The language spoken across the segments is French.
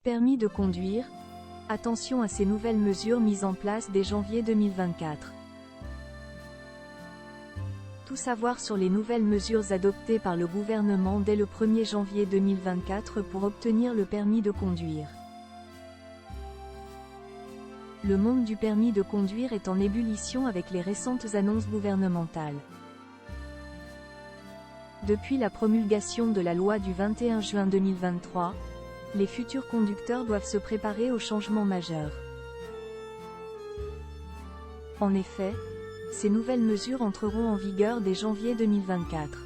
Permis de conduire. Attention à ces nouvelles mesures mises en place dès janvier 2024. Tout savoir sur les nouvelles mesures adoptées par le gouvernement dès le 1er janvier 2024 pour obtenir le permis de conduire. Le monde du permis de conduire est en ébullition avec les récentes annonces gouvernementales. Depuis la promulgation de la loi du 21 juin 2023, les futurs conducteurs doivent se préparer aux changements majeurs. En effet, ces nouvelles mesures entreront en vigueur dès janvier 2024.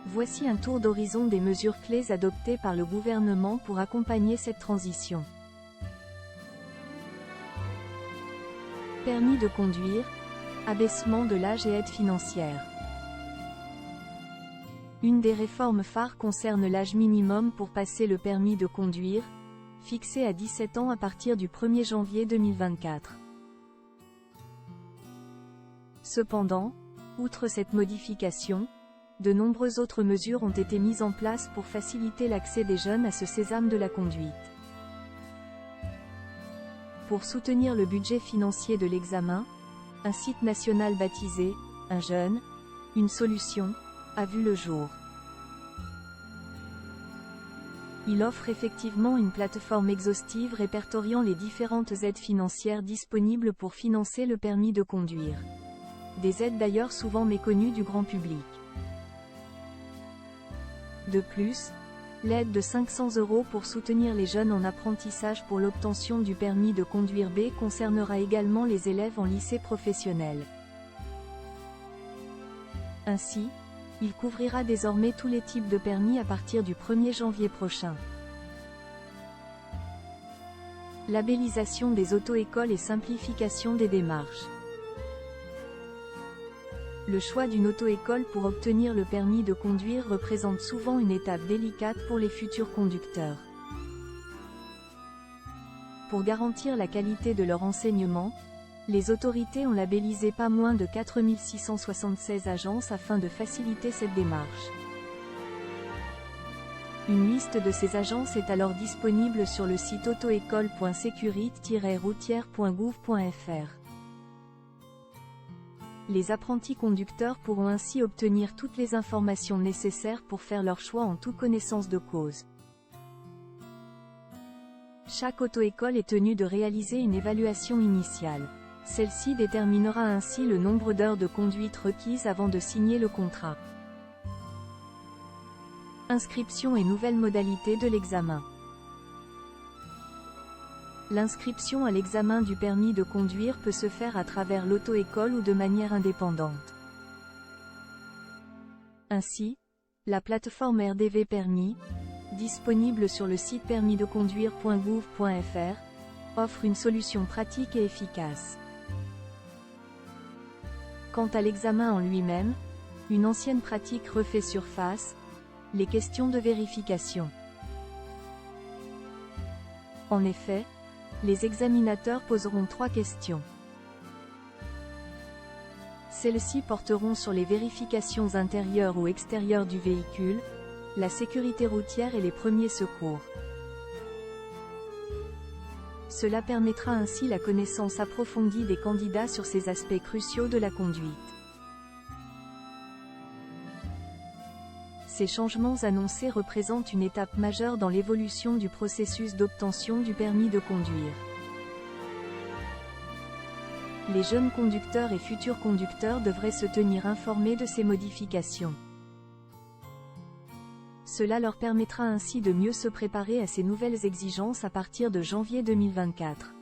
Voici un tour d'horizon des mesures clés adoptées par le gouvernement pour accompagner cette transition. Permis de conduire, abaissement de l'âge et aide financière. Une des réformes phares concerne l'âge minimum pour passer le permis de conduire, fixé à 17 ans à partir du 1er janvier 2024. Cependant, outre cette modification, de nombreuses autres mesures ont été mises en place pour faciliter l'accès des jeunes à ce sésame de la conduite. Pour soutenir le budget financier de l'examen, un site national baptisé « Un jeune, une solution » a vu le jour. Il offre effectivement une plateforme exhaustive répertoriant les différentes aides financières disponibles pour financer le permis de conduire. Des aides d'ailleurs souvent méconnues du grand public. De plus, l'aide de 500 € pour soutenir les jeunes en apprentissage pour l'obtention du permis de conduire B concernera également les élèves en lycée professionnel. Ainsi, il couvrira désormais tous les types de permis à partir du 1er janvier prochain. Labellisation des auto-écoles et simplification des démarches. Le choix d'une auto-école pour obtenir le permis de conduire représente souvent une étape délicate pour les futurs conducteurs. Pour garantir la qualité de leur enseignement, les autorités ont labellisé pas moins de 4676 agences afin de faciliter cette démarche. Une liste de ces agences est alors disponible sur le site autoécole.sécurité-routière.gouv.fr. Les apprentis conducteurs pourront ainsi obtenir toutes les informations nécessaires pour faire leur choix en toute connaissance de cause. Chaque auto-école est tenue de réaliser une évaluation initiale. Celle-ci déterminera ainsi le nombre d'heures de conduite requises avant de signer le contrat. Inscription et nouvelles modalités de l'examen. L'inscription à l'examen du permis de conduire peut se faire à travers l'auto-école ou de manière indépendante. Ainsi, la plateforme RDV Permis, disponible sur le site permisdeconduire.gouv.fr, offre une solution pratique et efficace. Quant à l'examen en lui-même, une ancienne pratique refait surface, les questions de vérification. En effet, les examinateurs poseront 3 questions. Celles-ci porteront sur les vérifications intérieures ou extérieures du véhicule, la sécurité routière et les premiers secours. Cela permettra ainsi la connaissance approfondie des candidats sur ces aspects cruciaux de la conduite. Ces changements annoncés représentent une étape majeure dans l'évolution du processus d'obtention du permis de conduire. Les jeunes conducteurs et futurs conducteurs devraient se tenir informés de ces modifications. Cela leur permettra ainsi de mieux se préparer à ces nouvelles exigences à partir de janvier 2024.